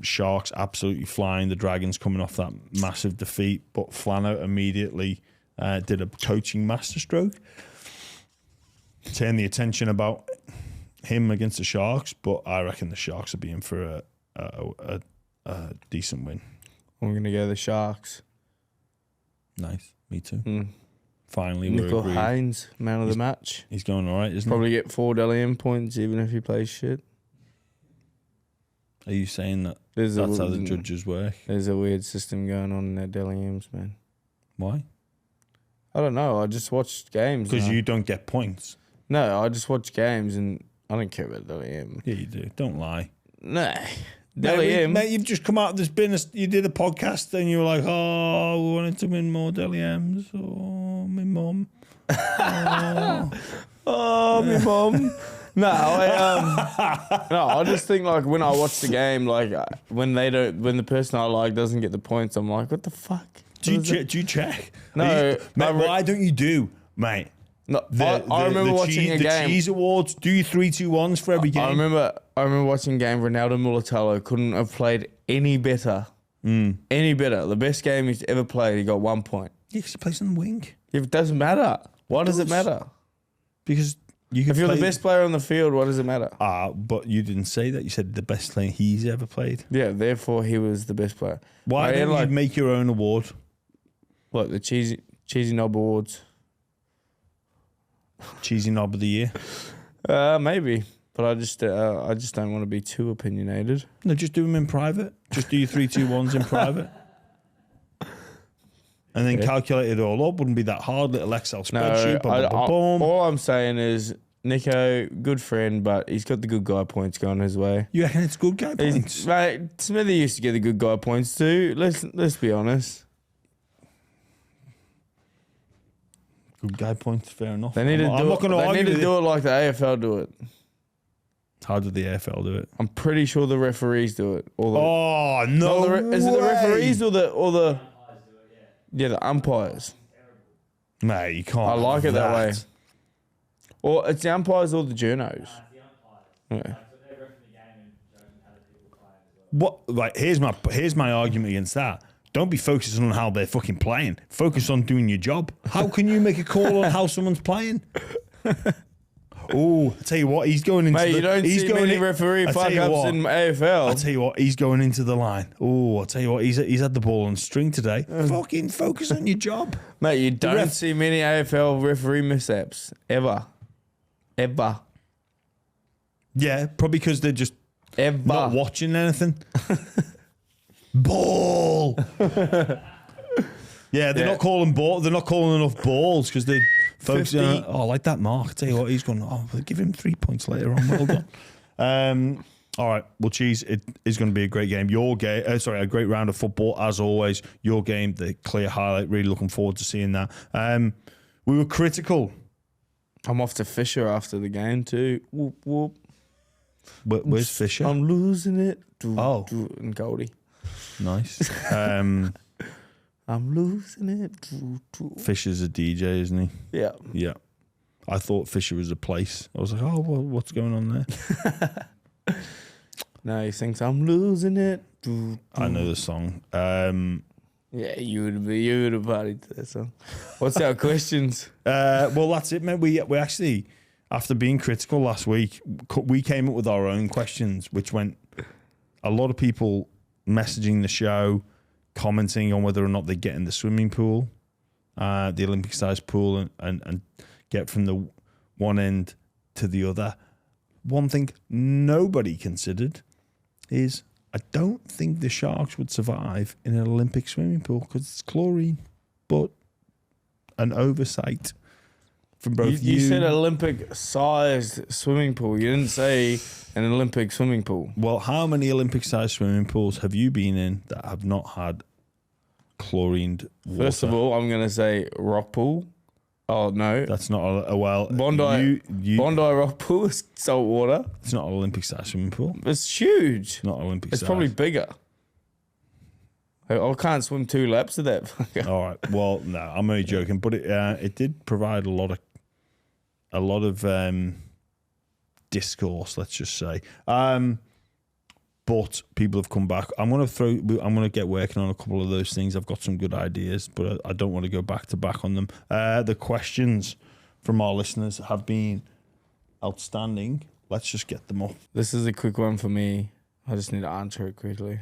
Sharks absolutely flying, the Dragons coming off that massive defeat, but Flano immediately did a coaching masterstroke. Turned the attention about him against the Sharks, but I reckon the Sharks will be in for a decent win. I'm going to go the Sharks. Nice. Me too. Finally, Nickel we're agreed. Haynes, man of the match. He's going all right, isn't Probably get 4 Delium points even if he plays shit. he? Are you saying that that's how the judges work? There's a weird system going on in their Deliums, man. Why? I don't know. I just watched games. Because you don't get points. No, I just watch games and I don't care about Delium. Yeah, you do. Don't lie. Nah. Delium. Mate, you've just come out. You did a podcast and you were like, oh, we wanted to win more Deliums. Oh, my mum. Oh, my mum. No, I just think like when I watch the game, like when the person I like doesn't get the points, I'm like, what the fuck? Do you check? No, mate, why don't you do, mate? No, I remember watching a game. The cheese awards. Do you 3-2-1s for every game? I remember watching a game. Ronaldo Mulatalo couldn't have played any better. Any better. The best game he's ever played. He got 1 point. Yeah, because he plays on the wing. It doesn't matter. Why does it matter? Because if you're the best player on the field, what does it matter? But you didn't say that. You said the best player he's ever played. Yeah, therefore he was the best player. Why don't you make your own award? What, the cheesy knob awards? Cheesy knob of the year? Maybe. But I just don't want to be too opinionated. No, just do them in private. Just do your 3-2-1s in private. And then calculate it all up. Wouldn't be that hard. Little Excel spreadsheet. All I'm saying is, Nico, good friend, but he's got the good guy points going his way. You reckon it's good guy points? Mate, Smithy used to get the good guy points too. Let's be honest. Good guy points, fair enough. They need to do it like the AFL do it. How did the AFL do it? I'm pretty sure the referees do it. No, is it the referees or the yeah, the umpires? Mate, you can't. I like it that way. Or it's the umpires or the journos. Yeah. What? Like, here's my argument against that. Don't be focusing on how they're fucking playing. Focus on doing your job. How can you make a call on how someone's playing? Oh, I tell you what, he's going into. Mate, you don't see many referee fuck-ups in AFL. I tell you what, he's going into the line. Oh, I tell you what, he's had the ball on string today. Fucking focus on your job, mate. You don't see many AFL referee mishaps ever. Yeah, probably because they're just not watching anything. Ball. Yeah, they're not calling ball. They're not calling enough balls because they focusing on. Oh, I like that mark. I tell you what, he's going. Oh, we'll give him 3 points later on. Well done. All right. Well, Cheese, it is going to be a great game. Your game. A great round of football as always. Your game, the clear highlight. Really looking forward to seeing that. We were critical. I'm off to Fisher after the game too. Whoop whoop. Where's Fisher? I'm losing it. Oh. And Goldie. Nice. I'm losing it. Fisher's a DJ, isn't he? Yeah. Yeah. I thought Fisher was a place. I was like, oh, well, what's going on there? No, he thinks I'm losing it. I know the song. Yeah, you would have partied to that song. What's our questions? Well, that's it, mate. We actually, after being critical last week, we came up with our own questions, which went a lot of people messaging the show, commenting on whether or not they get in the swimming pool, the Olympic-sized pool, and get from the one end to the other. One thing nobody considered is I don't think the Sharks would survive in an Olympic swimming pool because it's chlorine, but an oversight from both You said Olympic-sized swimming pool. You didn't say an Olympic swimming pool. Well, how many Olympic-sized swimming pools have you been in that have not had chlorined water? First of all, I'm going to say rock pool. Oh, no. That's not a well. Bondi rock pool is salt water. It's not an Olympic-sized swimming pool. It's huge. Not Olympic-sized. It's probably bigger. I can't swim 2 laps of that. All right. Well, no, I'm only joking, but it did provide a lot of discourse. Let's just say. But people have come back. I'm gonna get working on a couple of those things. I've got some good ideas, but I don't want to go back to back on them. The questions from our listeners have been outstanding. Let's just get them up. This is a quick one for me. I just need to answer it quickly.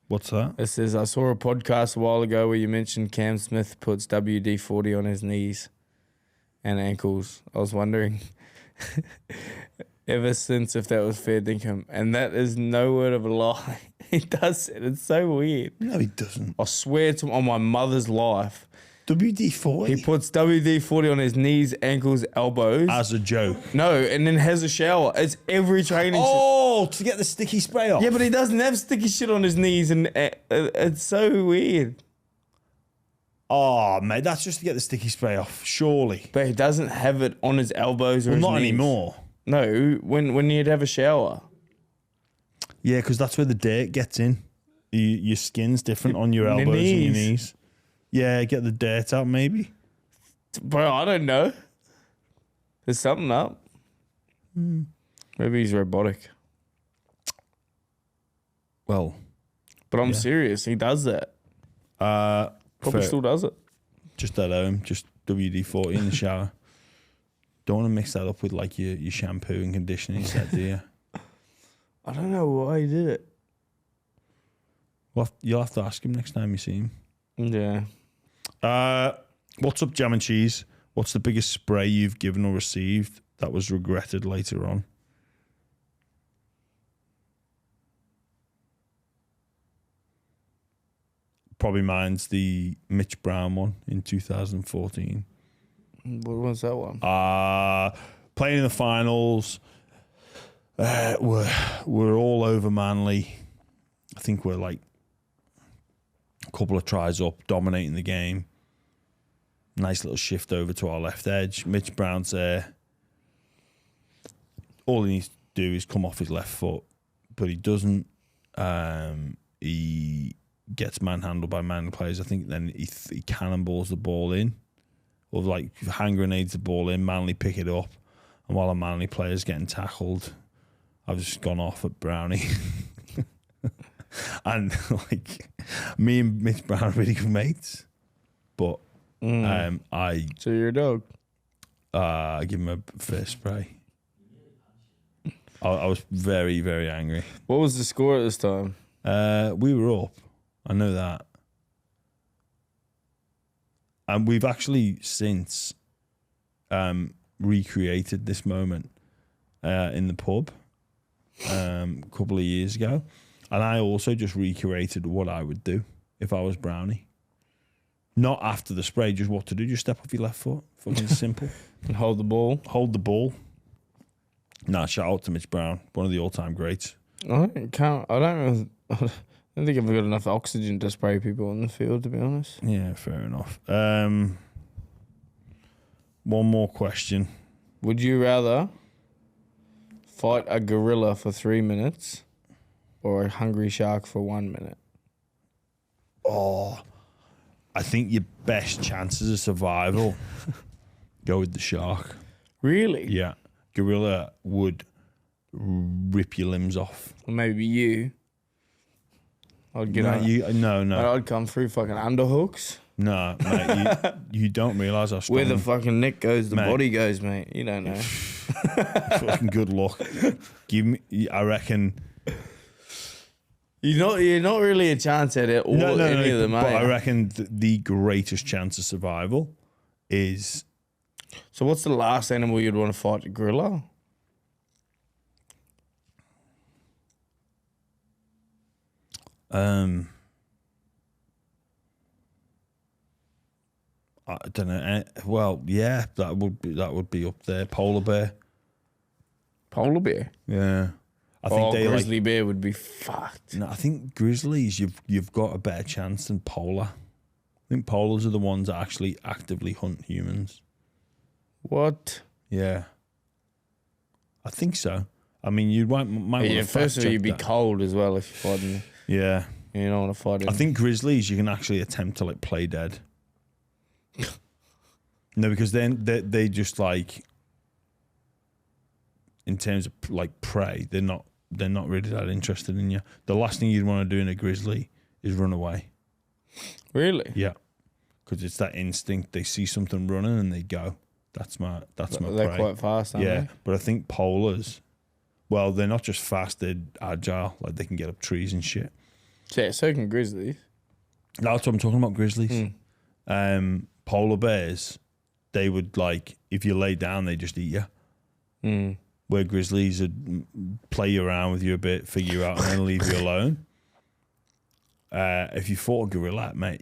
What's that? It says, I saw a podcast a while ago where you mentioned Cam Smith puts WD-40 on his knees and ankles. I was wondering ever since if that was fair dinkum. And that is no word of a lie. He does it. It's so weird. No, he doesn't. I swear on my mother's life. WD-40? He puts WD-40 on his knees, ankles, elbows. As a joke. No, and then has a shower. It's every training. Oh, to get the sticky spray off. Yeah, but he doesn't have sticky shit on his knees, and it's so weird. Oh, mate, that's just to get the sticky spray off, surely. But he doesn't have it on his elbows or his not knees. anymore. No, when you'd have a shower. Yeah, because that's where the dirt gets in. Your skin's different on your elbows and your knees. Yeah, get the dirt out, maybe. Bro, I don't know. There's something up. Maybe he's robotic. Well, but I'm serious. He does that. Probably still does it. Just at home, just WD-40 in the shower. Don't want to mix that up with like your shampoo and conditioning set, do you? I don't know why he did it. Well, you'll have to ask him next time you see him. Yeah. What's up, Jam and Cheese? What's the biggest spray you've given or received that was regretted later on? Probably mine's the Mitch Brown one in 2014. What was that one? Playing in the finals. We're all over Manly. I think we're like a couple of tries up, dominating the game. Nice little shift over to our left edge. Mitch Brown's there. All he needs to do is come off his left foot, but he doesn't. He gets manhandled by Manly players. I think then he cannonballs the ball in, or like hand grenades the ball in. Manly pick it up, and while a Manly player's getting tackled, I've just gone off at Brownie. And like me and Mitch Brown are really good mates, but So you're a dog. I give him a first spray. I was very, very angry. What was the score at this time? We were up. I know that. And we've actually since recreated this moment in the pub a couple of years ago. And I also just recreated what I would do if I was Brownie. Not after the spray, just what to do. Just step off your left foot. Fucking simple. And hold the ball. Hold the ball. Nah, shout out to Mitch Brown, one of the all-time greats. I don't think I've got enough oxygen to spray people on the field, to be honest. Yeah, fair enough. One more question. Would you rather Fight a gorilla for 3 minutes or a hungry shark for 1 minute? Oh, I think your best chances of survival go with the shark. Really? Yeah. Gorilla would rip your limbs off. Or maybe you. I'd get on. No. I'd come through fucking underhooks. No, mate, you don't realise how strong. Where the fucking neck goes, the Mate. body goes, mate. You don't know. fucking good luck. Give me, I reckon. You're not really a chance at it, or any of them, but are I you? reckon the greatest chance of survival is So what's the last animal you'd want to fight? A gorilla? I don't know. Well, yeah, that would be up there. Polar bear. Polar bear? Yeah, I think they grizzly bear would be fucked. No, I think grizzlies. You've got a better chance than polar. I think polars are the ones that actually actively hunt humans. What? Yeah, I think so. I mean, you might want to first of all, you'd be that. cold as well if you're fighting. Yeah, You don't want to fight him. I think grizzlies you can actually attempt to like play dead. No, because then they just like, in terms of like prey, they're not really that interested in you. The last thing you'd want to do in a grizzly is run away. Really? Yeah, because it's that instinct. They see something running and they go. That's my They're prey. quite fast, aren't Yeah, they? but I think polars, well, they're not just fast, they're agile. Like they can get up trees and shit. Yeah, so can grizzlies. That's what I'm talking about, grizzlies. Polar bears, they would like, if you lay down, they just eat you. Where grizzlies would play you around with you a bit, figure you out, and then leave you alone. If you fought a gorilla, mate,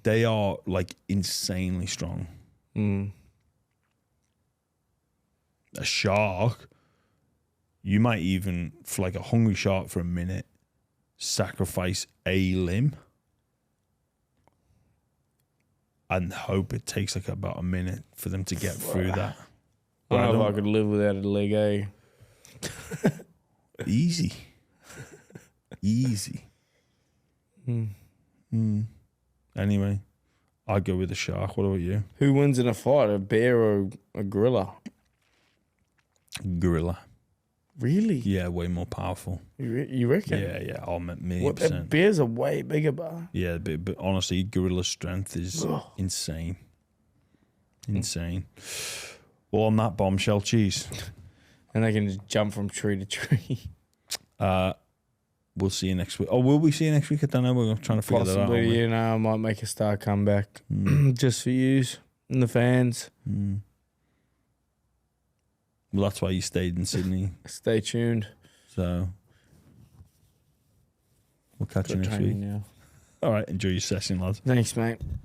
they are like insanely strong. A shark, you might even, for like a hungry shark for a minute, sacrifice a limb and hope it takes like about a minute for them to get through that. I don't know if I could live without a leg, eh? Easy. Anyway, I'd go with the shark. What about you? Who wins in a fight, a bear or a gorilla? Gorilla. Really? Yeah, way more powerful. You reckon? Yeah. Oh, million What, percent. bears are way bigger, bro. Yeah, but honestly, gorilla's strength is insane. Insane. Well, on that bombshell, cheese. And they can just jump from tree to tree. We'll see you next week. Oh, will we see you next week? I don't know. We're trying to figure that out. Possibly, you know, I might make a star comeback just for yous and the fans. Well, that's why you stayed in Sydney. Stay tuned. So we'll catch you Good next training week. now. All right. Enjoy your session, lads. Thanks, mate.